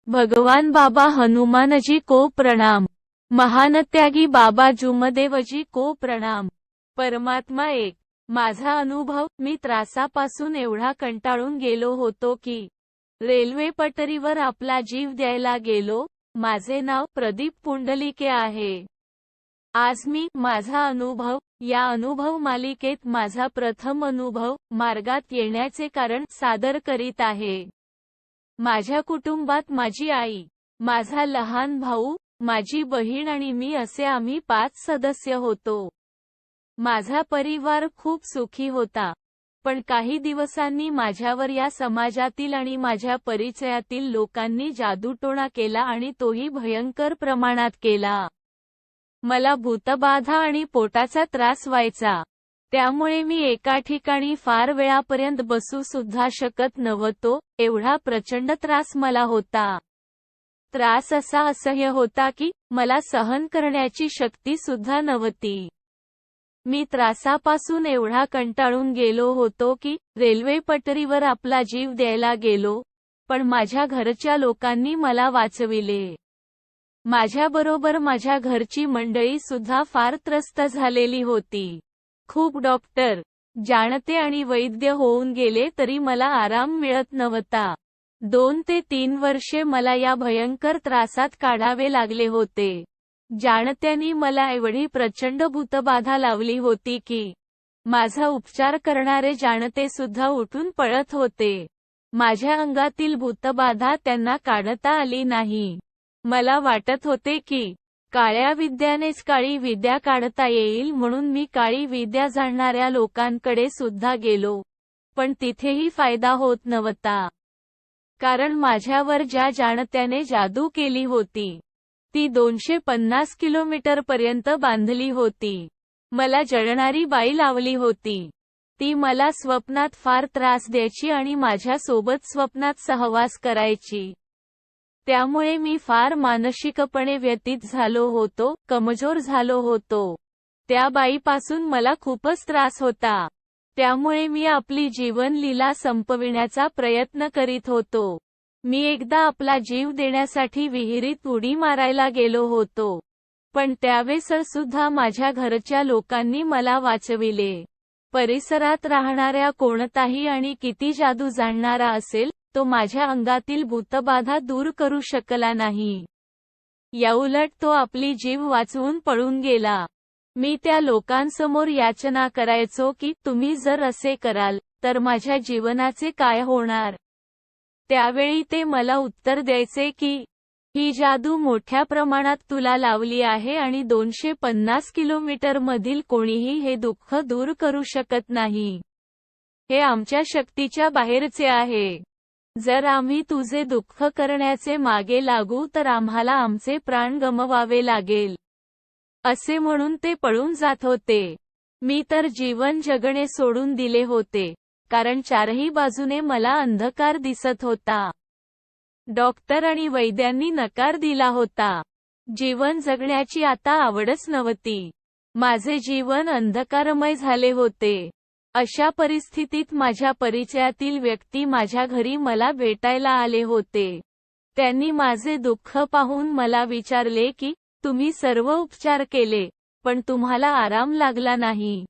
भगवान बाबा हनुमानजी को प्रणाम। महानत्यागी बाबा जुमदेवजी को प्रणाम। परमात्मा एक। माझा अनुभव, मी त्रासापासून एवढा कंटाळून गेलो होतो की रेल्वे पटरीवर आपला जीव द्यायला गेलो। माझे नाव प्रदीप पुंडलिके आहे। आज मी माझा अनुभव या अनुभव मालिकेत माझा प्रथम अनुभव मार्गात येण्याचे कारण सादर करीत आहे। माझ्या कुटुंबात माझी आई, माझा लहान भाऊ, माझी बहीण आणि मी असे आम्ही 5 सदस्य होतो। माझा परिवार खूप सुखी होता। पण काही दिवसांनी माझ्यावर या समाजातील आणि माझ्या परिचयातील लोकांनी जादूटोणा केला आणि तोही भयंकर प्रमाणात केला। मला भूतबाधा आणि पोटाचा त्रास व्हायचा। त्यामुळे मी एका ठिकाणी फार वेळापर्यंत बसू सुद्धा शकत नव्हतो, एवढा प्रचंड त्रास मला होता। त्रास असा असह्य होता की मला सहन करण्याची शक्ती सुद्धा नव्हती। मी त्रासापासून एवढा कंटाळून गेलो होतो की रेल्वे पटरीवर आपला जीव द्यायला गेलो, पण माझ्या घरच्या लोकांनी मला वाचविले। माझ्याबरोबर माझ्या घरची मंडळी सुद्धा फार त्रस्त झालेली होती। खूप डॉक्टर, जाणते आणि वैद्य होऊन गेले तरी मला आराम मिळत नव्हता। 2 ते 3 वर्षे मला या भयंकर त्रासात काढावे लागले होते। जाणत्यांनी मला एवढी प्रचंड भूतबाधा लावली होती की माझा उपचार करणारे जाणते सुद्धा उठून पळत होते। माझ्या अंगातील भूतबाधा त्यांना काढता आली नाही। मला वाटत होते की काळ्या विद्यानेच काळी विद्या काढता येईल, म्हणून मी काळी विद्या जाणणाऱ्या लोकांकडे सुद्धा गेलो, पण तिथेही फायदा होत नव्हता। कारण माझ्यावर ज्या जाणत्याने जादू केली होती ती 250 किलोमीटरपर्यंत बांधली होती। मला जळणारी बाई लावली होती। ती मला स्वप्नात फार त्रास द्यायची आणि माझ्या सोबत स्वप्नात सहवास करायची। त्यामुळे मी फार मानसिकपणे व्यथित झालो होतो, कमजोर झालो होतो। त्या बाईपासून मला खूपच त्रास होता। त्यामुळे मी आपली जीवनलीला संपविण्याचा प्रयत्न करीत होतो। मी एकदा आपला जीव देण्यासाठी विहिरीत उडी मारायला गेलो होतो, पण त्यावेळेस सुद्धा माझ्या घरच्या लोकांनी मला वाचविले। परिसरात राहणाऱ्या कोणताही आणि किती जादू जाणणारा असेल, तो माझ्या अंगातील भूतबाधा दूर करू शकला नाही। याउलट तो आपली जीव वाचवून पळून गेला। मी त्या लोकांसमोर याचना करायचो की तुम्ही जर असे कराल तर माझ्या जीवनाचे काय होणार। त्यावेळी ते मला उत्तर द्यायचे की ही जादू मोठ्या प्रमाणात तुला लावली आहे आणि 250 किलोमीटरमधील कोणीही हे दुःख दूर करू शकत नाही। हे आमच्या शक्तीच्या बाहेरचे आहे। जर आम्ही तुझे दुःख करण्याचे मागे लागू तर आम्हाला आमचे प्राण गमवावे लागेल, असे म्हणून ते पळून जात होते। मी तर जीवन जगणे सोडून दिले होते, कारण चारही बाजूने मला अंधकार दिसत होता। डॉक्टर आणि वैद्यांनी नकार दिला होता। जीवन जगण्याची आता आवडच नव्हती। माझे जीवन अंधकारमय झाले होते। अशा परिस्थितीत माझ्या परिचयातील व्यक्ती माझ्या घरी मला भेटायला आले होते। त्यांनी माझे दुःख पाहून मला विचारले की तुम्ही सर्व उपचार केले, पण तुम्हाला आराम लागला नाही।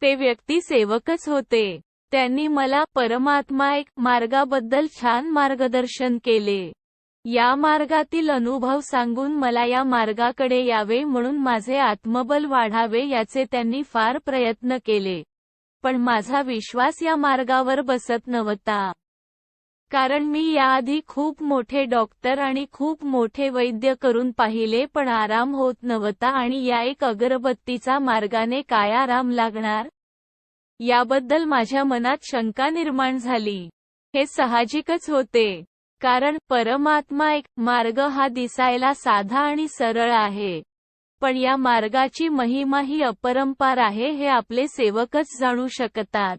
ते व्यक्ती सेवकच होते। त्यांनी मला परमात्मा एक मार्गाबद्दल छान मार्गदर्शन केले। या मार्गातील अनुभव सांगून मला या मार्गाकडे यावे म्हणून माझे आत्मबल वाढावे याचे त्यांनी फार प्रयत्न केले, पण माझा विश्वास या मार्गावर बसत नव्हता। कारण मी याआधी खूप मोठे डॉक्टर आणि खूप मोठे वैद्य करून पाहिले, पण आराम होत नव्हता आणि या एक अगरबत्तीचा मार्गाने काय आराम लागणार, याबद्दल माझ्या मनात शंका निर्माण झाली। हे साहजिकच होते, कारण परमात्मा एक मार्ग हा दिसायला साधा आणि सरळ आहे, पण या मार्गाची महिमा ही अपरंपार आहे हे आपले सेवकच जाणू शकतात।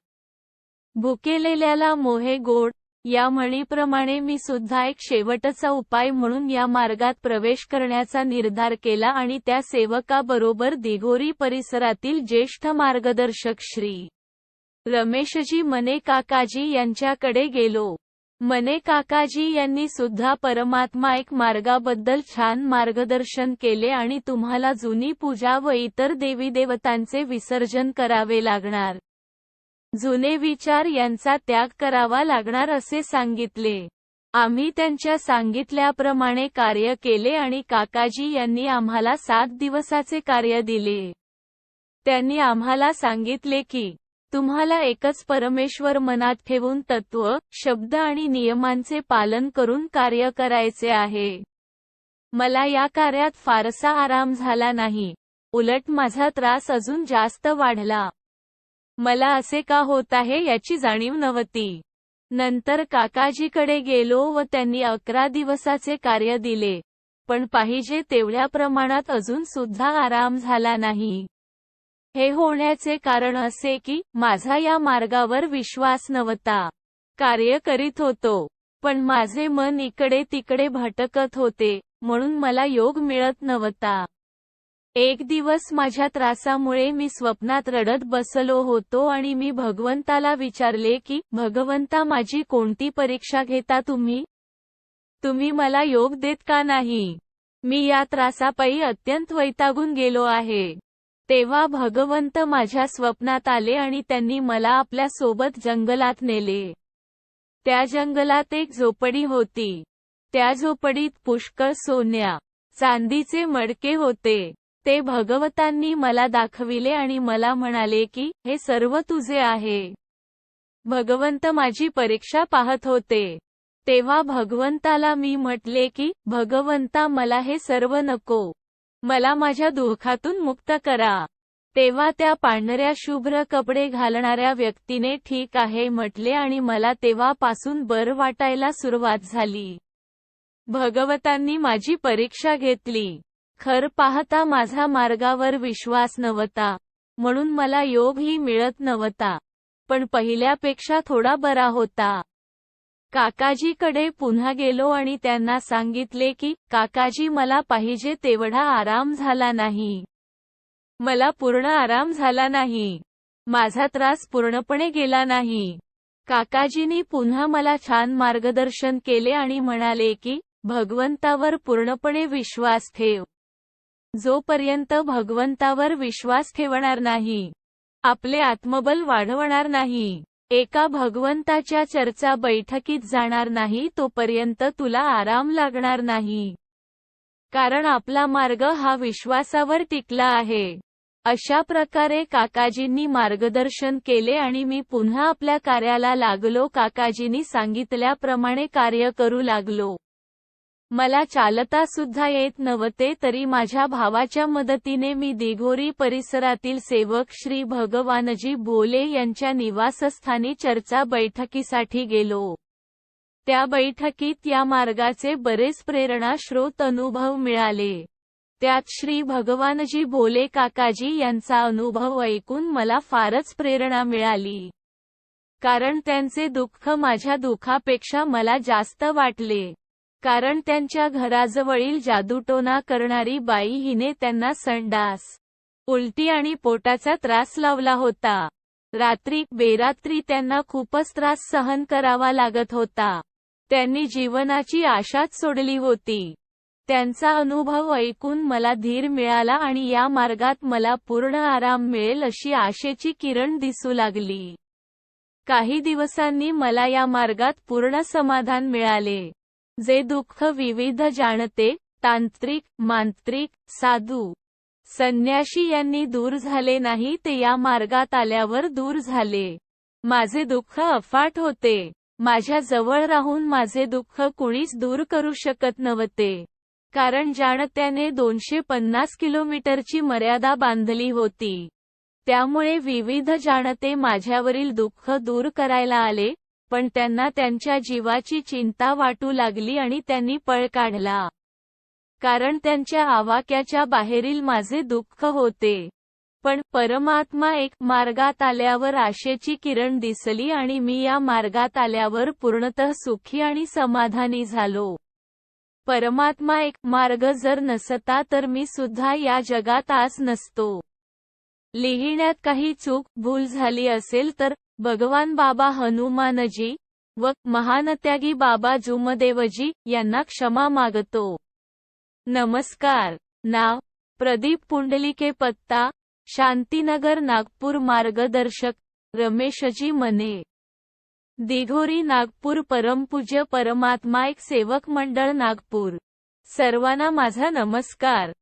भुकेलेल्याला मोहे गोड या म्हणीप्रमाणे मी सुद्धा एक शेवटचा उपाय म्हणून या मार्गात प्रवेश करण्याचा निर्धार केला आणि त्या सेवकाबरोबर दिघोरी परिसरातील ज्येष्ठ मार्गदर्शक श्री रमेशजी मने काकाजी यांच्याकडे गेलो। मने काकाजी यांनी सुद्धा परमात्मा एक मार्गाबद्दल छान मार्गदर्शन केले आणि तुम्हाला जुनी पूजा व इतर देवीदेवतांचे विसर्जन करावे लागणार. जुने विचार यांचा त्याग करावा लागणार असे सांगितले. आम्ही त्यांच्या सांगितल्याप्रमाणे कार्य केले आणि काकाजी यांनी आम्हाला 7 दिवसाचे कार्य दिले. त्यांनी आम्हाला सांगितले की तुम्हाला एकच परमेश्वर मनात ठेवून तत्व, शब्द आणि नियमांचे पालन करून कार्य करायचे आहे. मला या कार्यात फारसा आराम झाला नाही. उलट माझा त्रास अजून जास्त वाढला. मला असे का होत आहे याची जाणीव नव्हती. नंतर काकाजीकडे गेलो व त्यांनी 11 दिवसाचे कार्य दिले. पण पाहिजे तेवढ्या प्रमाणात अजून सुद्धा आराम झाला नाही. हे होण्याचे कारण असे की माझा या मार्गावर विश्वास नव्हता. कार्य करीत होतो, पण माझे मन इकडे तिकडे भटकत होते, म्हणून मला योग मिळत नव्हता. एक दिवस माझ्या त्रासामुळे मी स्वप्नात रडत बसलो होतो आणि मी भगवंताला विचारले की भगवंता, माझी कोणती परीक्षा घेता तुम्ही? तुम्ही मला योग देत का नाही? मी या त्रासापायी अत्यंत वैतागून गेलो आहे. तेव्हा भगवंत माझ्या स्वप्नात आले आणि त्यांनी मला आपल्या सोबत जंगलात नेले. त्या जंगलात एक झोपडी होती. त्या झोपडीत पुष्कळ सोन्या, चांदीचे मडके होते. ते भगवंतांनी मला दाखविले आणि मला म्हणाले की हे सर्व तुझे आहे. भगवंत माझी परीक्षा पाहत होते. तेव्हा भगवंताला मी म्हटले की भगवंता, मला हे सर्व नको. मला माझ्या दुःखातून मुक्त करा. तेव्हा त्या पांढऱ्या शुभ्र कपडे घालणाऱ्या व्यक्तीने ठीक आहे म्हटले आणि मला तेव्हापासून बरं वाटायला सुरुवात झाली. भगवंतांनी माझी परीक्षा घेतली. खरं पाहता माझा मार्गावर विश्वास नव्हता, म्हणून मला योगही मिळत नव्हता. पण पहिल्यापेक्षा थोडा बरा होता. काकाजीकडे पुन्हा गेलो आणि त्यांना सांगितले की काकाजी, मला पाहिजे तेवढा आराम झाला नाही. मला पूर्ण आराम झाला नाही. माझा त्रास पूर्णपणे गेला नाही. काकाजींनी पुन्हा मला छान मार्गदर्शन केले आणि म्हणाले की भगवंतावर पूर्णपणे विश्वास ठेव. जोपर्यंत भगवंतावर विश्वास ठेवणार नाही, आपले आत्मबल वाढवणार नाही, एका भगवंताच्या चर्चा बैठकीत जाणार नाही, तोपर्यंत तुला आराम लागणार नाही. कारण आपला मार्ग हा विश्वासावर टिकला आहे. अशा प्रकारे काकाजींनी मार्गदर्शन केले आणि मी पुन्हा आपल्या कार्याला लागलो. काकाजींनी सांगितल्याप्रमाणे कार्य करू लागलो. मला चालता सुद्धा येत नव्हते, तरी माझ्या भावाच्या मदतीने मी दिघोरी परिसरातील सेवक श्री भगवानजी भोले यांच्या निवासस्थानी चर्चा बैठकीसाठी गेलो. त्या बैठकीत या मार्गाचे बरेच प्रेरणास्रोत अनुभव मिळाले. त्यात श्री भगवानजी भोले काकाजी यांचा अनुभव ऐकून मला फारच प्रेरणा मिळाली. कारण त्यांचे दुःख माझ्या दुःखापेक्षा मला जास्त वाटले. कारण त्यांच्या घराजवळील जादूटोणा करणारी बाई हिने त्यांना संडास, उलटी आणि पोटाचा त्रास लावला होता. रात्री बेरात्री त्यांना खूपच त्रास सहन करावा लागत होता. त्यांनी जीवनाची आशाच सोडली होती. त्यांचा अनुभव ऐकून मला धीर मिळाला आणि या मार्गात मला पूर्ण आराम मिळेल अशी आशेची किरण दिसू लागली. काही दिवसांनी मला या मार्गात पूर्ण समाधान मिळाले. जे दुःख विविध जाणते, तांत्रिक, मांत्रिक, साधू, संन्याशी यांनी दूर झाले नाही, ते या मार्गात आल्यावर दूर झाले. माझे दुःख अफाट होते. माझ्या जवळ राहून माझे दुःख कुणीच दूर करू शकत नव्हते. कारण जाणत्याने 250 किलोमीटरची मर्यादा बांधली होती. त्यामुळे विविध जाणते माझ्यावरील दुःख दूर करायला आले, पण त्यांना त्यांच्या जीवाची चिंता वाटू लागली आणि त्यांनी पळ काढला. कारण त्यांच्या आवाक्याच्या बाहेरील माझे दुःख होते. पण परमात्मा एक मार्गात आल्यावर आशेची किरण दिसली आणि मी या मार्गात आल्यावर पूर्णतः सुखी आणि समाधानी झालो. परमात्मा एक मार्ग जर नसता तर मी सुद्धा या जगात आज नसतो. लिहिण्यात काही चूक भूल झाली असेल तर भगवान बाबा हनुमानजी व महानत्यागी बाबा जुमदेवजी यांना क्षमा मागतो। नमस्कार। नाव प्रदीप पुंडलिके। पत्ता शांतीनगर नागपूर। मार्गदर्शक रमेशजी मने, दिघोरी नागपूर। परमपूज्य परमात्मा एक सेवक मंडळ नागपूर। सर्वांना माझा नमस्कार।